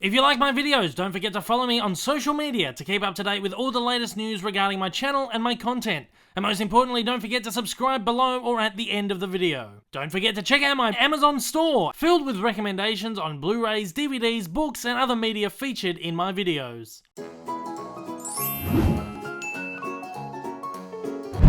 If you like my videos, don't forget to follow me on social media to keep up to date with all the latest news regarding my channel and my content. And most importantly, don't forget to subscribe below or at the end of the video. Don't forget to check out my Amazon store, filled with recommendations on Blu-rays, DVDs, books, and other media featured in my videos.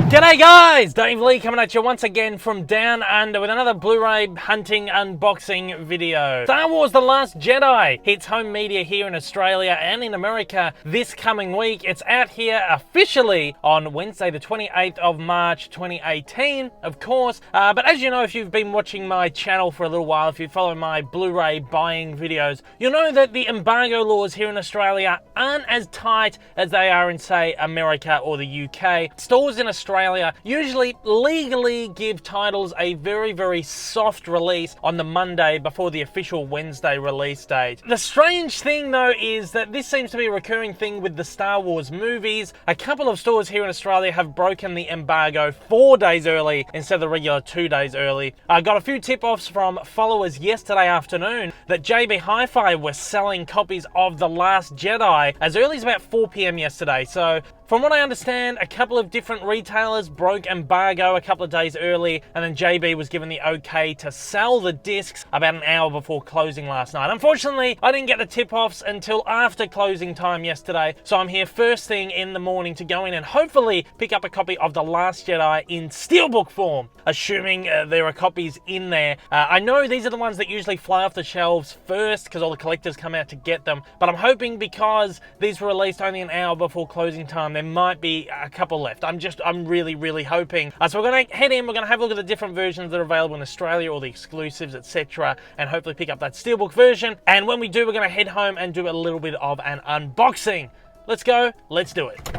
G'day guys! Dave Lee coming at you once again from Down Under with another Blu-ray hunting unboxing video. Star Wars The Last Jedi hits home media here in Australia and in America this coming week. It's out here officially on Wednesday the 28th of March 2018, of course. But as you know, if you've been watching my channel for a little while, if you follow my Blu-ray buying videos, you'll know that the embargo laws here in Australia aren't as tight as they are in, say, America or the UK. Stores in Australia usually legally give titles a very soft release on the Monday before the official Wednesday release date. The strange thing though is that this seems to be a recurring thing with the Star Wars movies. A couple of stores here in Australia have broken the embargo 4 days early instead of the regular 2 days early. I got a few tip-offs from followers yesterday afternoon that JB Hi-Fi were selling copies of The Last Jedi as early as about 4 PM yesterday. So from what I understand, a couple of different retailers broke embargo a couple of days early, and then JB was given the okay to sell the discs about an hour before closing last night. Unfortunately, I didn't get the tip-offs until after closing time yesterday, so I'm here first thing in the morning to go in and hopefully pick up a copy of The Last Jedi in steelbook form, assuming there are copies in there. I know these are the ones that usually fly off the shelves first because all the collectors come out to get them, but I'm hoping because these were released only an hour before closing time, there might be a couple left. I'm really hoping. So we're going to head in, we're going to have a look at the different versions that are available in Australia, all the exclusives, etc., and hopefully pick up that steelbook version. And when we do, we're going to head home and do a little bit of an unboxing. Let's go, let's do it.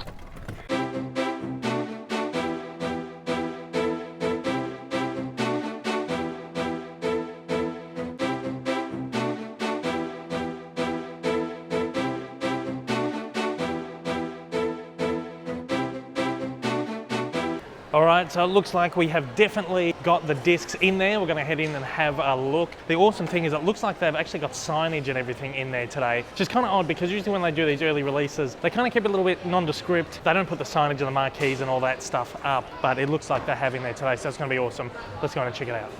Alright, so it looks like we have definitely got the discs in there. We're going to head in and have a look. The awesome thing is it looks like they've actually got signage and everything in there today, which is kind of odd because usually when they do these early releases, they kind of keep it a little bit nondescript. They don't put the signage and the marquees and all that stuff up, but it looks like they have in there today, so it's going to be awesome. Let's go and check it out.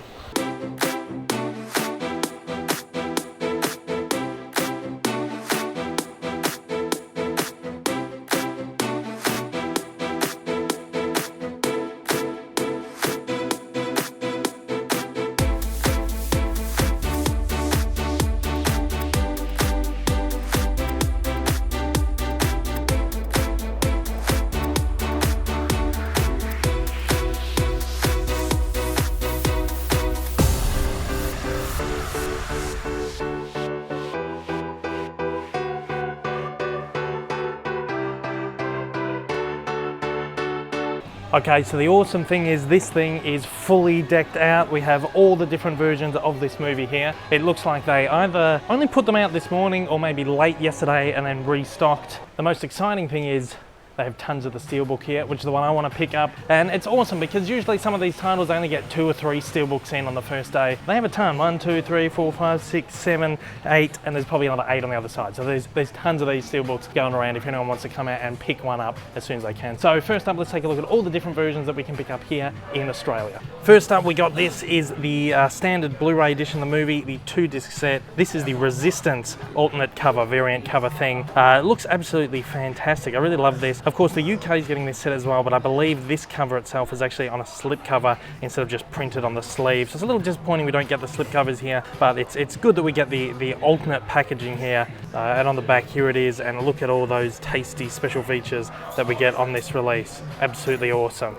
Okay, so the awesome thing is this thing is fully decked out. We have all the different versions of this movie here. It looks like they either only put them out this morning or maybe late yesterday and then restocked. The most exciting thing is they have tons of the steelbook here, which is the one I want to pick up. And it's awesome because usually some of these titles only get 2 or 3 steelbooks in on the first day. They have a ton, 1, 2, 3, 4, 5, 6, 7, 8, and there's probably another 8 on the other side. So there's tons of these steelbooks going around if anyone wants to come out and pick one up as soon as they can. So first up, let's take a look at all the different versions that we can pick up here in Australia. First up, we got this is the standard Blu-ray edition of the movie, the 2-disc set. This is the Resistance alternate cover, variant cover thing. It looks absolutely fantastic. I really love this. Of course, the UK is getting this set as well, but I believe this cover itself is actually on a slip cover instead of just printed on the sleeve. So it's a little disappointing we don't get the slip covers here, but it's good that we get the alternate packaging here. And on the back, here it is, and look at all those tasty special features that we get on this release. Absolutely awesome.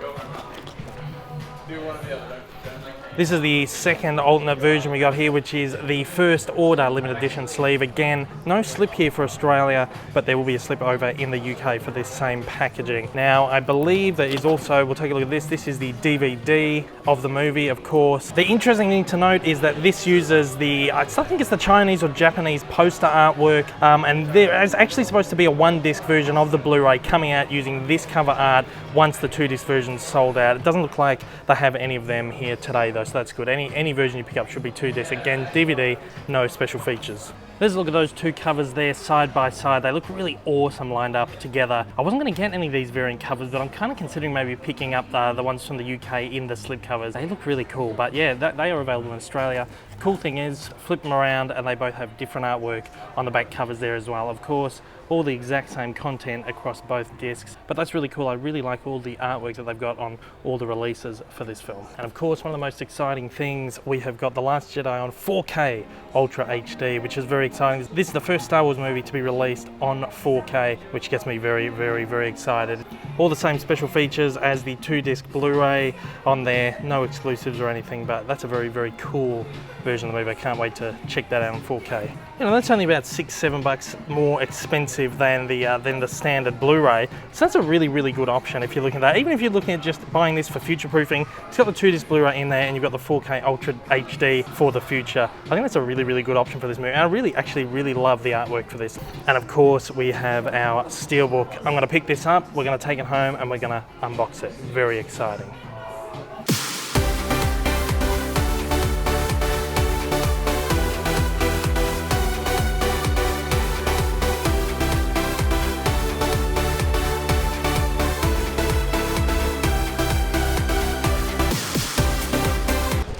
This is the second alternate version we got here, which is the first order limited edition sleeve. Again, no slip here for Australia, but there will be a slip over in the UK for this same packaging. Now, I believe there is also, we'll take a look at this, this is the DVD of the movie, of course. The interesting thing to note is that this uses the, I think it's the Chinese or Japanese poster artwork, and there is actually supposed to be a 1-disc version of the Blu-ray coming out using this cover art once the 2-disc version's sold out. It doesn't look like they have any of them here today though, so that's good. Any version you pick up should be 2 discs. Again, DVD, no special features. Let's look at those two covers there side by side. They look really awesome lined up together. I wasn't going to get any of these variant covers, but I'm kind of considering maybe picking up the ones from the UK in the slip covers. They look really cool, but yeah, they are available in Australia. Cool thing is, flip them around and they both have different artwork on the back covers there as well. Of course, all the exact same content across both discs, but that's really cool. I really like all the artwork that they've got on all the releases for this film. And of course, one of the most exciting things, we have got The Last Jedi on 4K Ultra HD, which is very exciting. This is the first Star Wars movie to be released on 4K, which gets me very, very, very excited. All the same special features as the 2-disc Blu-ray on there, no exclusives or anything, but that's a very, very cool version of the movie. I can't wait to check that out on 4K. You know, that's only about $6-7 more expensive than the standard Blu-ray. So that's a really, really good option if you're looking at that. Even if you're looking at just buying this for future proofing, it's got the 2-disc Blu-ray in there and you've got the 4K Ultra HD for the future. I think that's a really, really good option for this movie. And I actually really love the artwork for this. And of course, we have our Steelbook. I'm gonna pick this up, we're gonna take it home and we're gonna unbox it. Very exciting.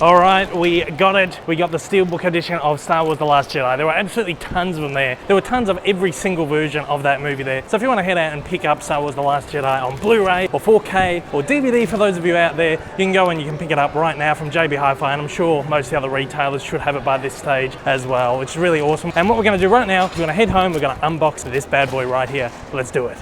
All right, we got it. We got the Steelbook Edition of Star Wars The Last Jedi. There were absolutely tons of them there. There were tons of every single version of that movie there. So if you want to head out and pick up Star Wars The Last Jedi on Blu-ray or 4K or DVD for those of you out there, you can go and you can pick it up right now from JB Hi-Fi, and I'm sure most of the other retailers should have it by this stage as well, which is really awesome. And what we're going to do right now, we're going to head home, we're going to unbox this bad boy right here. Let's do it.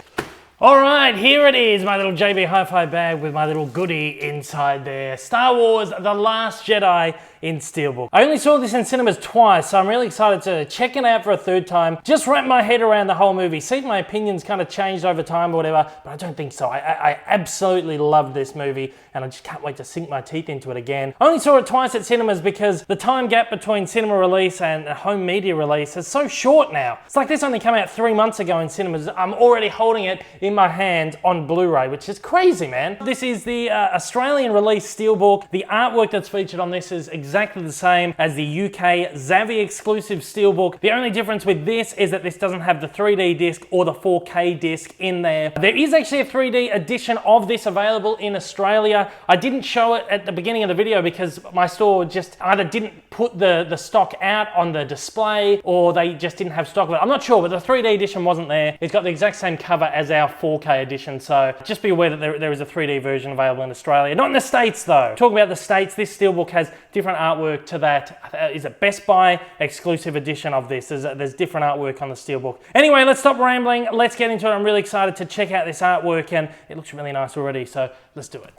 All right, here it is, my little JB Hi-Fi bag with my little goodie inside there. Star Wars The Last Jedi in Steelbook. I only saw this in cinemas twice, so I'm really excited to check it out for a third time. Just wrap my head around the whole movie. See if my opinions kind of changed over time or whatever, but I don't think so. I absolutely love this movie, and I just can't wait to sink my teeth into it again. I only saw it twice at cinemas because the time gap between cinema release and home media release is so short now. It's like this only came out 3 months ago in cinemas. I'm already holding it in my hand on Blu-ray, which is crazy, man. This is the Australian release Steelbook. The artwork that's featured on this is exactly the same as the UK Zavvi exclusive Steelbook. The only difference with this is that this doesn't have the 3D disc or the 4K disc in there. There is actually a 3D edition of this available in Australia. I didn't show it at the beginning of the video because my store just either didn't put the stock out on the display or they just didn't have stock of it. I'm not sure, but the 3D edition wasn't there. It's got the exact same cover as our 4K edition, so just be aware that there is a 3D version available in Australia. Not in the States though. Talking about the States, this Steelbook has different artwork to that. Is it Best Buy exclusive edition of this? There's different artwork on the Steelbook. Anyway, let's stop rambling. Let's get into it. I'm really excited to check out this artwork and it looks really nice already, so let's do it.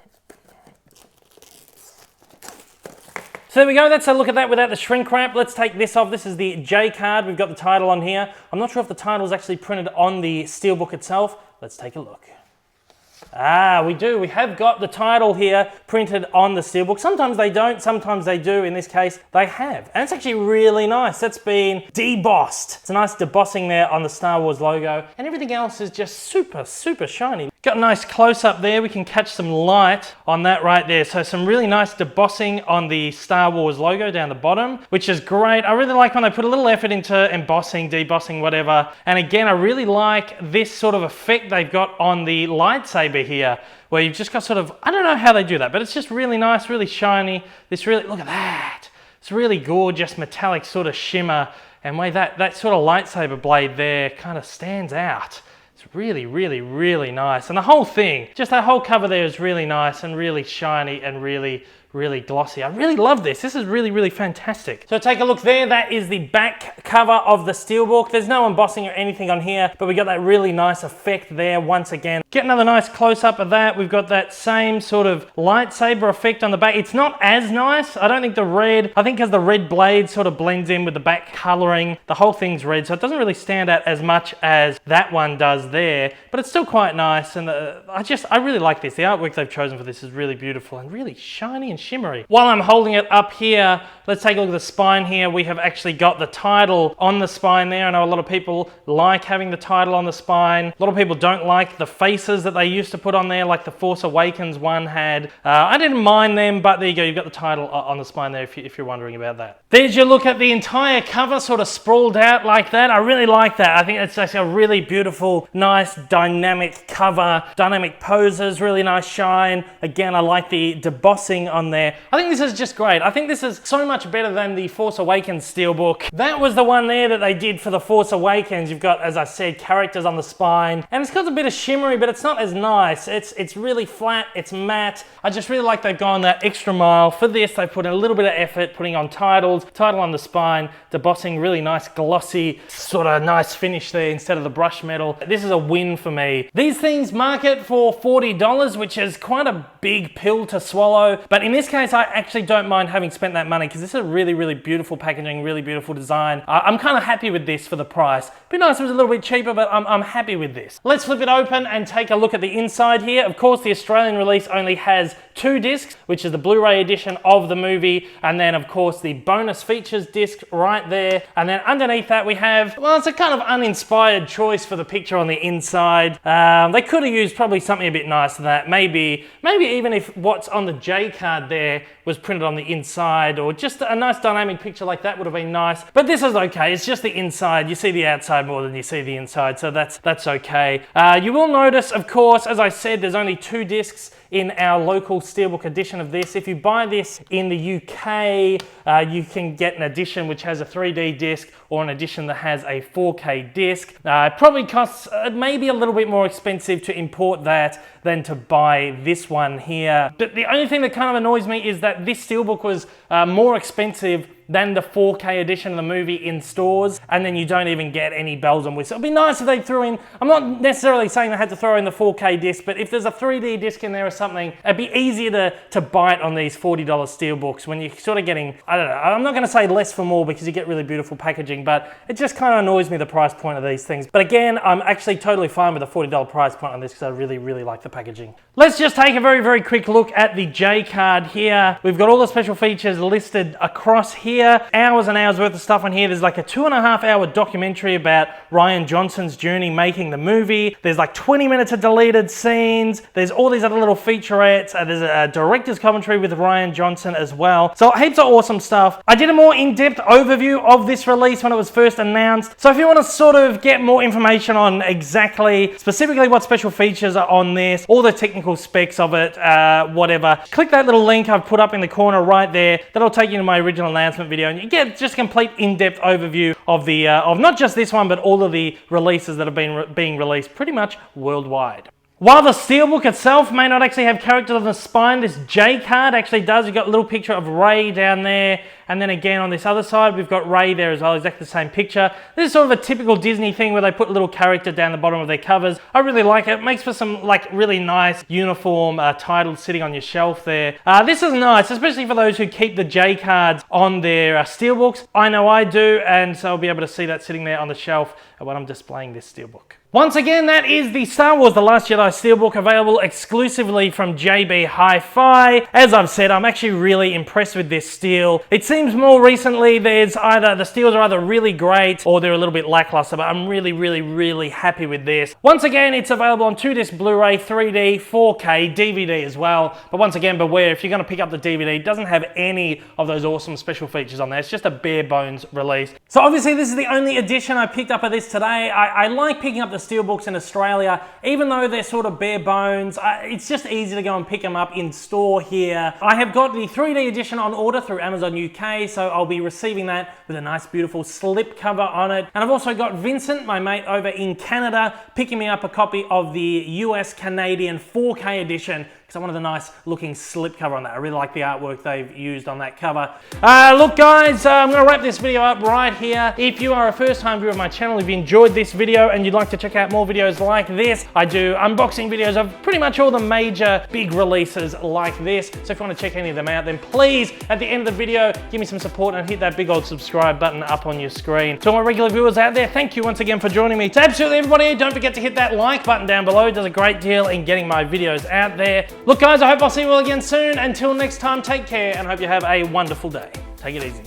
So there we go, that's a look at that without the shrink wrap. Let's take this off. This is the J card. We've got the title on here. I'm not sure if the title is actually printed on the Steelbook itself. Let's take a look. Ah, we do. We have got the title here printed on the Steelbook. Sometimes they don't, sometimes they do. In this case, they have. And it's actually really nice. That's been debossed. It's a nice debossing there on the Star Wars logo. And everything else is just super, super shiny. Got a nice close-up there. We can catch some light on that right there. So some really nice debossing on the Star Wars logo down the bottom, which is great. I really like when they put a little effort into embossing, debossing, whatever. And again, I really like this sort of effect they've got on the lightsaber here, where you've just got sort of, I don't know how they do that, but it's just really nice, really shiny. This really, look at that. It's really gorgeous metallic sort of shimmer, and way that sort of lightsaber blade there kind of stands out. It's really, really, really nice. And the whole thing, just that whole cover there is really nice and really shiny and really, really glossy. I really love this. This is really, really fantastic. So take a look there. That is the back cover of the Steelbook. There's no embossing or anything on here, but we got that really nice effect there once again. Get another nice close-up of that. We've got that same sort of lightsaber effect on the back. It's not as nice. I don't think the red, I think because the red blade sort of blends in with the back coloring, the whole thing's red, so it doesn't really stand out as much as that one does there, but it's still quite nice. And I really like this. The artwork they've chosen for this is really beautiful and really shiny and and shimmery. While I'm holding it up here, let's take a look at the spine here. We have actually got the title on the spine there. I know a lot of people like having the title on the spine. A lot of people don't like the faces that they used to put on there, like the Force Awakens one had. I didn't mind them, but there you go. You've got the title on the spine there if you're wondering about that. There's your look at the entire cover, sort of sprawled out like that. I really like that. I think it's actually a really beautiful, nice, dynamic cover, dynamic poses, really nice shine. Again, I like the debossing on there. I think this is just great. I think this is so much better than the Force Awakens steelbook. That was the one there that they did for the Force Awakens. You've got, as I said, characters on the spine, and it's got a bit of shimmery, but it's not as nice. It's really flat, it's matte. I just really like they've gone that extra mile. For this, they put in a little bit of effort, putting on title on the spine, debossing, really nice, glossy, sort of nice finish there instead of the brush metal. This is a win for me. These things market for $40, which is quite a big pill to swallow, but in this case, I actually don't mind having spent that money because this is a really, really beautiful packaging, really beautiful design. I'm kind of happy with this for the price. It'd be nice if it was a little bit cheaper, but I'm happy with this. Let's flip it open and take a look at the inside here. Of course, the Australian release only has 2 discs, which is the Blu-ray edition of the movie, and then of course the bonus features disc right there. And then underneath that we have, well, it's a kind of uninspired choice for the picture on the inside. They could have used probably something a bit nicer than that. Maybe even if what's on the J card there was printed on the inside, or just a nice dynamic picture like that would have been nice. But this is okay. It's just the inside. You see the outside more than you see the inside, so that's okay. You will notice, of course, as I said, there's only 2 discs in our local Steelbook edition of this. If you buy this in the UK, you can get an edition which has a 3D disc or an edition that has a 4K disc. It probably costs maybe a little bit more expensive to import that than to buy this one here. But the only thing that kind of annoys me is that this Steelbook was more expensive than the 4K edition of the movie in stores, and then you don't even get any bells and whistles. It'd be nice if they threw in, I'm not necessarily saying they had to throw in the 4K disc, but if there's a 3D disc in there or something, it'd be easier to bite on these $40 Steelbooks when you're sort of getting, I don't know, I'm not gonna say less for more because you get really beautiful packaging, but it just kind of annoys me, the price point of these things. But again, I'm actually totally fine with the $40 price point on this because I really, really like the packaging. Let's just take a very, very quick look at the J card here. We've got all the special features listed across here. Hours and hours worth of stuff on here. There's like a 2.5-hour documentary about Rian Johnston's journey making the movie. There's like 20 minutes of deleted scenes. There's all these other little featurettes. There's a director's commentary with Rian Johnston as well. So heaps of awesome stuff. I did a more in-depth overview of this release when it was first announced. So if you want to sort of get more information on specifically what special features are on this, all the technical specs of it, whatever, click that little link I've put up in the corner right there. That'll take you to my original announcement video, and you get just a complete in-depth overview of the of not just this one, but all of the releases that have been being released pretty much worldwide. While the Steelbook itself may not actually have characters on the spine, this J card actually does. You've got a little picture of Rey down there, and then again on this other side, we've got Rey there as well, exactly the same picture. This is sort of a typical Disney thing where they put a little character down the bottom of their covers. I really like it. It makes for some like really nice uniform titles sitting on your shelf there. This is nice, especially for those who keep the J cards on their Steelbooks. I know I do, and so I'll be able to see that sitting there on the shelf when I'm displaying this Steelbook. Once again, that is the Star Wars The Last Jedi Steelbook, available exclusively from JB Hi-Fi. As I've said, I'm actually really impressed with this steel. It seems more recently the steels are either really great or they're a little bit lackluster, but I'm really, really, really happy with this. Once again, it's available on 2-disc Blu-ray, 3D, 4K, DVD as well. But once again, beware, if you're going to pick up the DVD, it doesn't have any of those awesome special features on there. It's just a bare bones release. So obviously, this is the only edition I picked up of this today. I like picking up the Steelbooks in Australia, even though they're sort of bare bones. It's just easy to go and pick them up in store here. I have got the 3D edition on order through Amazon UK, so I'll be receiving that with a nice beautiful slip cover on it. And I've also got Vincent, my mate over in Canada, picking me up a copy of the US Canadian 4K edition, because I wanted a nice looking slip cover on that. I really like the artwork they've used on that cover. Look guys, I'm gonna wrap this video up right here. If you are a first time viewer of my channel, if you enjoyed this video and you'd like to check out more videos like this, I do unboxing videos of pretty much all the major big releases like this. So if you want to check any of them out, then please, at the end of the video, give me some support and hit that big old subscribe button up on your screen. To all my regular viewers out there, thank you once again for joining me. To absolutely everybody, don't forget to hit that like button down below. It does a great deal in getting my videos out there. Look guys, I hope I'll see you all again soon. Until next time, take care and hope you have a wonderful day. Take it easy.